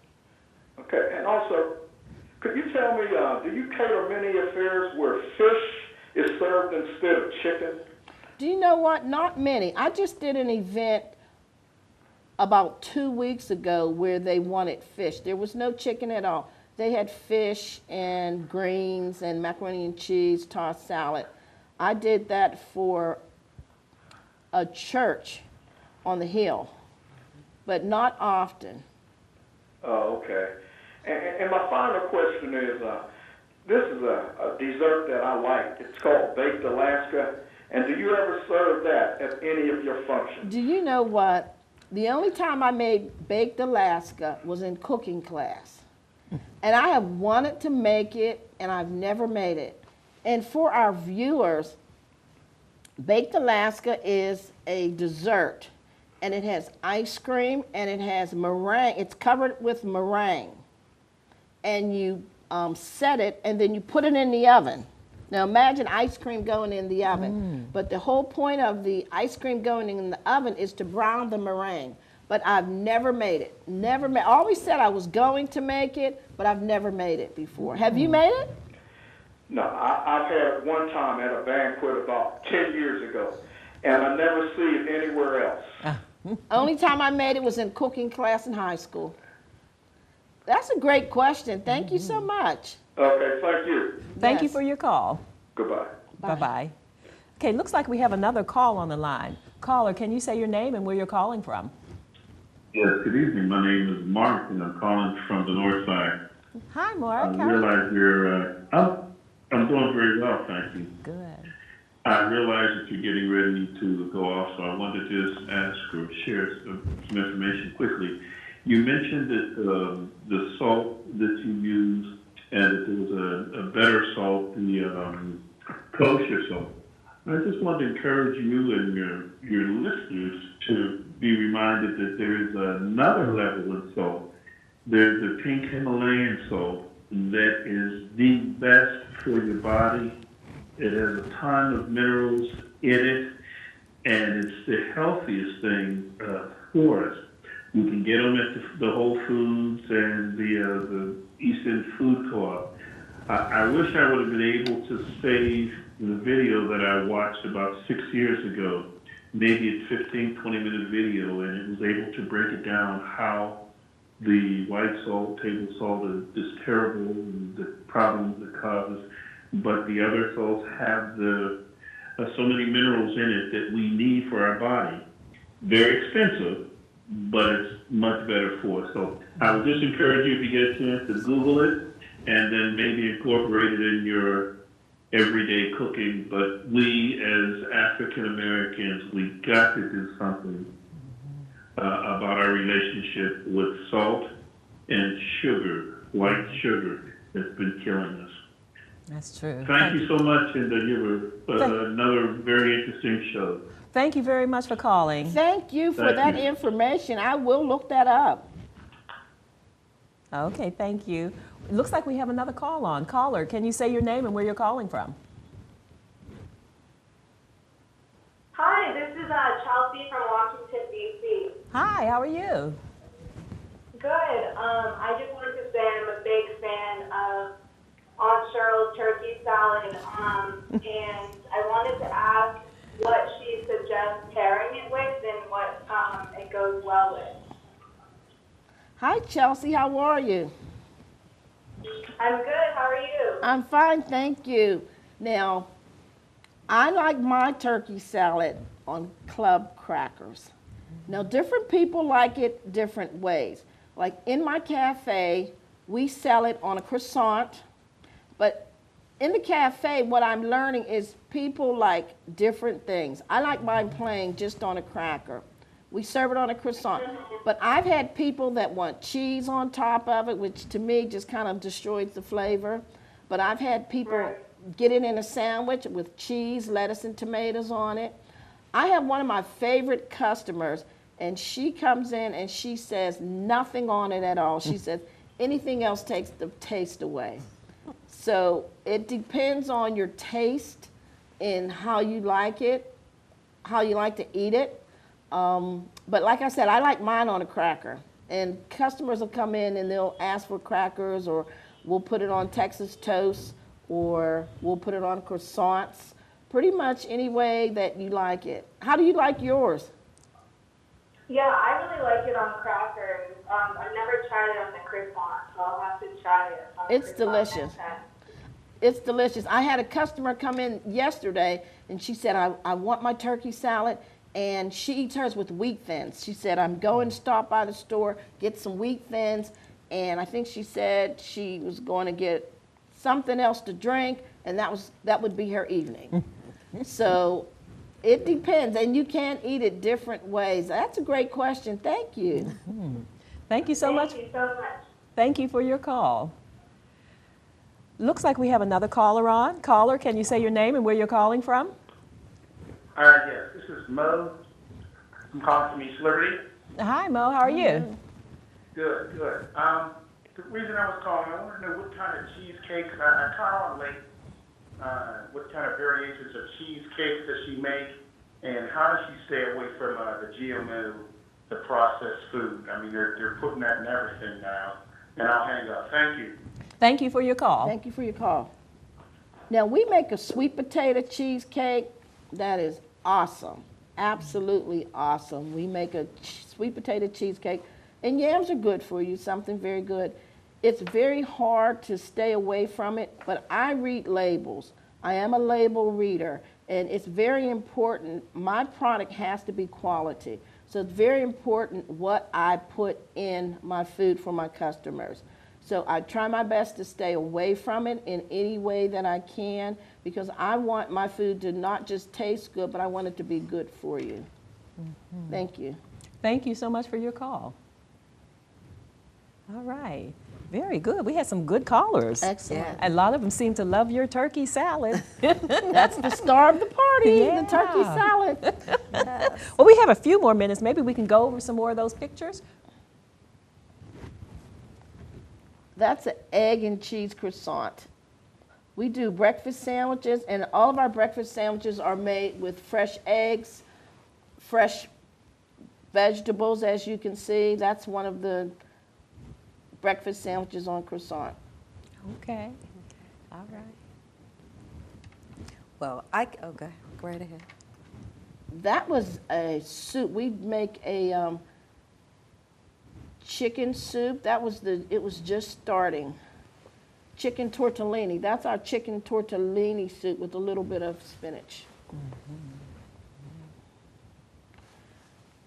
Okay, and also, could you tell me, do you cater many affairs where fish is served instead of chicken?
Do you know what? Not many. I just did an event about 2 weeks ago where they wanted fish. There was no chicken at all. They had fish and greens and macaroni and cheese, tossed salad. I did that for a church on the hill, but not often.
Oh, okay. And my final question is, this is a dessert that I like. It's called Baked Alaska. And do you ever serve that at any of your functions?
Do you know what? The only time I made Baked Alaska was in cooking class. And I have wanted to make it, and I've never made it. And for our viewers, Baked Alaska is a dessert. And it has ice cream, and it has meringue. It's covered with meringue. And you set it, and then you put it in the oven. Now imagine ice cream going in the oven. But the whole point of the ice cream going in the oven is to brown the meringue. But I've never made it. Never made. I always said I was going to make it, but I've never made it before. Have you made it?
No, I've had it one time at a banquet about 10 years ago, and I never see it anywhere else.
Only time I made it was in cooking class in high school. That's a great question. Thank you so much.
Okay, thank you.
Thank you
Yes.
for your call.
Goodbye.
Bye-bye. Okay, looks like we have another call on the line. Caller, can you say your name and where you're calling from?
Yes, good evening. My name is Mark, and I'm calling from the north side.
Hi,
I
Mark. How are you?
realize you're, I'm doing very well, thank you.
Good.
I realize that you're getting ready to go off, so I wanted to just ask or share some information quickly. You mentioned that the salt that you use, and that there was a better salt, the kosher salt. I just want to encourage you and your listeners to be reminded that there is another level of salt. There's the pink Himalayan salt that is the best for your body. It has a ton of minerals in it, and it's the healthiest thing for us. You can get them at the Whole Foods and the Eastern Food Co-op. I wish I would have been able to save the video that I watched about 6 years ago, maybe a 15, 20-minute video, and it was able to break it down how the white salt, table salt is terrible, and the problems it causes, but the other salts have so many minerals in it that we need for our body. Very expensive, but it's much better for us. So I would just encourage you, if you get a chance, to Google it, and then maybe incorporate it in your everyday cooking. But we, as African Americans, we got to do something about our relationship with salt and sugar, white sugar, that's been killing us.
That's true.
Thank you so much, and you have another very interesting show.
Thank you very much for calling.
Thank you for
Thank
that
you.
information. I will look that up.
Okay, thank you. It looks like we have another call on. Caller, can you say your name and where you're calling from?
Hi, this is Chelsea from Washington, D.C.
Hi, how are you?
Good. I just wanted to say I'm a big fan of Aunt Cheryl's turkey salad, and I wanted to ask what she suggests pairing it with and what it goes well with.
Hi, Chelsea. How are you?
I'm good. How are you?
I'm fine, thank you. Now, I like my turkey salad on club crackers. Now, different people like it different ways. Like in my cafe, we sell it on a croissant, but in the cafe, what I'm learning is people like different things. I like mine plain just on a cracker. We serve it on a croissant. But I've had people that want cheese on top of it, which to me just kind of destroys the flavor. But I've had people get it in a sandwich with cheese, lettuce, and tomatoes on it. I have one of my favorite customers, and she comes in and she says nothing on it at all. She says anything else takes the taste away. So it depends on your taste and how you like it, how you like to eat it. But like I said, I like mine on a cracker.
And customers will come in and they'll ask for crackers, or we'll put it on Texas toast, or we'll put it on croissants. Pretty much any way that you like it. How do you like yours?
Yeah, I really like it on crackers. I've never tried it on the croissant, so I'll have to try it on
It's
croissant
delicious.
next time.
It's delicious. I had a customer come in yesterday, and she said, I want my turkey salad, and she eats hers with wheat thins. She said, I'm going to stop by the store, get some wheat thins, and I think she said she was going to get something else to drink, and that would be her evening. So it depends, and you can eat it different ways. That's a great question. Thank you.
Thank you so much.
Thank you so much.
Thank you for your call. Looks like we have another caller on. Caller, can you say your name and where you're calling from?
Yes, this is Mo. I'm calling from East Liberty.
Hi, Mo. How are you?
Good, good. The reason I was calling, I want to know what kind of cheesecakes, I caught on late, what kind of variations of cheesecakes does she make, and how does she stay away from the GMO, the processed food? I mean, they're putting that in everything now, and I'll hang up. Thank you.
Thank you for your call.
Thank you for your call. Now, we make a sweet potato cheesecake that is awesome, absolutely awesome. We make a sweet potato cheesecake, and yams are good for you, something very good. It's very hard to stay away from it, but I read labels. I am a label reader, and it's very important. My product has to be quality, so it's very important what I put in my food for my customers. So I try my best to stay away from it in any way that I can, because I want my food to not just taste good, but I want it to be good for you. Thank you.
Thank you so much for your call. All right. Very good. We had some good callers.
Excellent.
A lot of them seem to love your turkey salad.
That's the star of the party, the turkey salad.
Well, we have a few more minutes. Maybe we can go over some more of those pictures.
That's an egg and cheese croissant. We do breakfast sandwiches, and all of our breakfast sandwiches are made with fresh eggs, fresh vegetables, as you can see. That's one of the breakfast sandwiches on croissant.
Okay. All right.
Well, go right ahead.
That was a soup. We make a chicken soup. It was just starting. Chicken tortellini. That's our chicken tortellini soup with a little bit of spinach.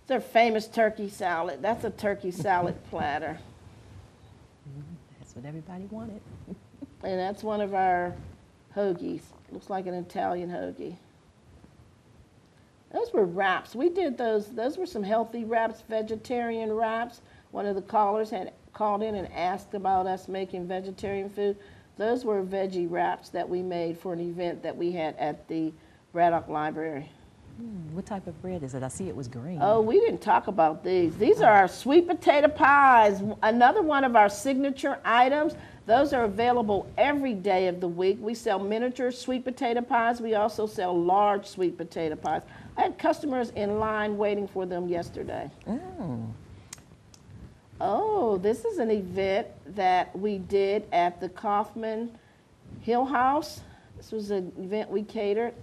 It's our famous turkey salad. That's a turkey salad platter.
That's what everybody wanted.
And that's one of our hoagies. Looks like an Italian hoagie. Those were wraps. We did those. Those were some healthy wraps, vegetarian wraps. One of the callers had called in and asked about us making vegetarian food. Those were veggie wraps that we made for an event that we had at the Braddock Library.
What type of bread is it? I see it was green.
Oh, we didn't talk about these. These are our sweet potato pies, another one of our signature items. Those are available every day of the week. We sell miniature sweet potato pies. We also sell large sweet potato pies. I had customers in line waiting for them yesterday. Oh, this is an event that we did at the Kaufman Hill House. This was an event we catered.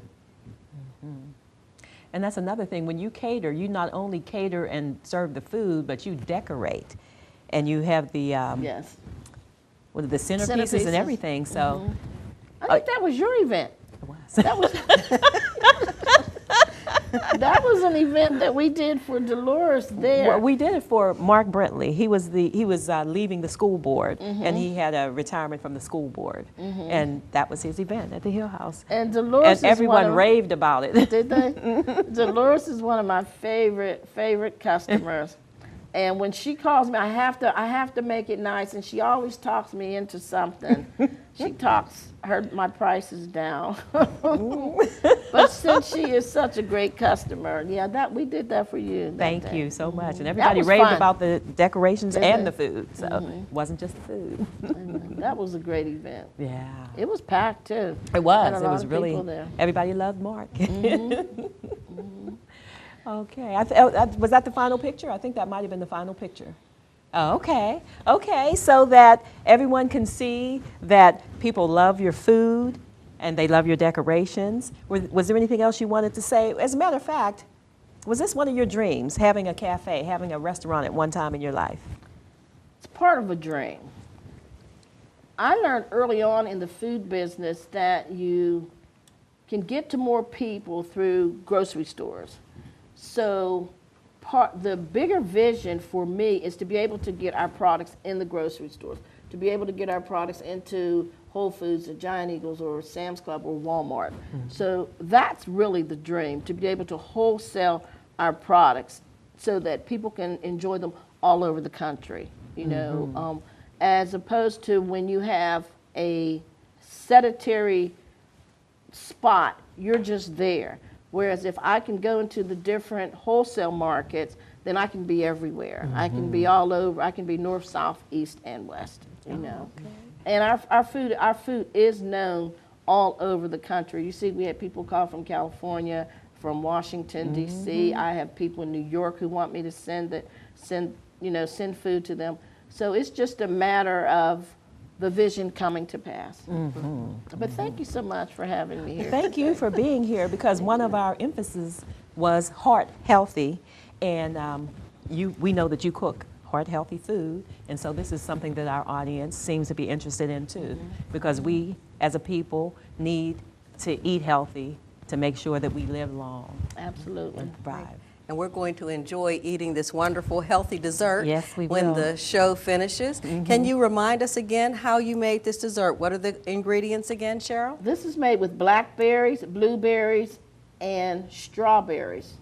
And that's another thing. When you cater, you not only cater and serve the food, but you decorate. And you have the
Yes.
what are the centerpieces and everything. So
I think that was your event.
it was.
That was that was an event that we did for Delores there.
Well, we did it for Mark Brentley. He was leaving the school board, and he had a retirement from the school board, and that was his event at the Hill House.
And Delores
And
is
everyone raved about it.
Did they? Delores is one of my favorite customers. And when she calls me, I have to make it nice, and she always talks me into something. She talks my prices down. But since she is such a great customer, yeah, we did that for you.
Thank you so much. And everybody
was
raved
fun.
about the decorations and the food. So it wasn't just the food.
That was a great event.
Yeah.
It was packed too.
It was.
Had a
It
lot
was
of
really,
people there.
everybody loved Mark. Okay. Was that the final picture? I think that might have been the final picture. Okay, okay, so that everyone can see that people love your food and they love your decorations. Was there anything else you wanted to say? As a matter of fact, was this one of your dreams, having a cafe, having a restaurant at one time in your life?
It's part of a dream. I learned early on in the food business that you can get to more people through grocery stores. So the bigger vision for me is to be able to get our products in the grocery stores, to be able to get our products into Whole Foods or Giant Eagles or Sam's Club or Walmart. So that's really the dream, to be able to wholesale our products so that people can enjoy them all over the country, you know, as opposed to when you have a sedentary spot, you're just there. Whereas if I can go into the different wholesale markets, then I can be everywhere. I can be all over. I can be north, south, east, and west, you know. Okay. And our food is known all over the country. You see, we have people call from California, from Washington, D.C. I have people in New York who want me to send food to them. So it's just a matter of the vision coming to pass. But thank you so much for having me here.
Thank you for being here, because one of our emphasis was heart healthy, and we know that you cook heart healthy food, and so this is something that our audience seems to be interested in too, because we as a people need to eat healthy to make sure that we live long.
Absolutely.
And thrive.
And we're going to enjoy eating this wonderful, healthy dessert
Yes, we
when
will.
the show finishes. Can you remind us again how you made this dessert? What are the ingredients again, Cheryl?
This is made with blackberries, blueberries, and strawberries.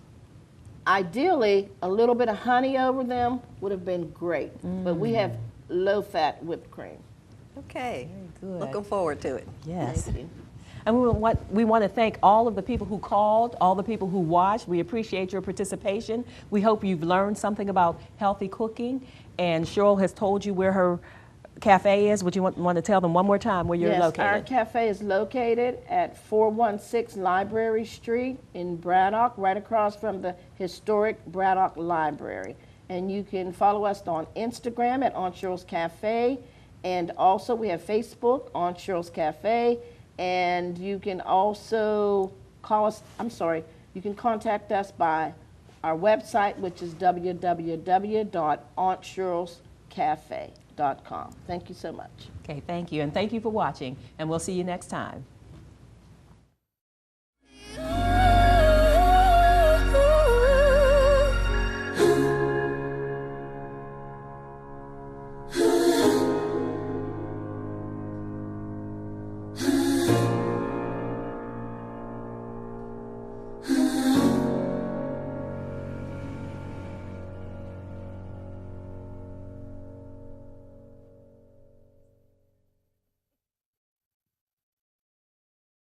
Ideally, a little bit of honey over them would have been great, but we have low-fat whipped cream.
Okay.
Very good.
Looking forward to it.
Yes.
Thank you.
And we want to thank all of the people who called, all the people who watched. We appreciate your participation. We hope you've learned something about healthy cooking. And Cheryl has told you where her cafe is. Would you want to tell them one more time where you're located?
Yes, our cafe is located at 416 Library Street in Braddock, right across from the historic Braddock Library. And you can follow us on Instagram at On Cheryl's Cafe. And also we have Facebook, On Cheryl's Cafe. And you can also call us, you can contact us by our website, which is www.auntcherylscafe.com. Thank you so much.
Okay, thank you. And thank you for watching. And we'll see you next time.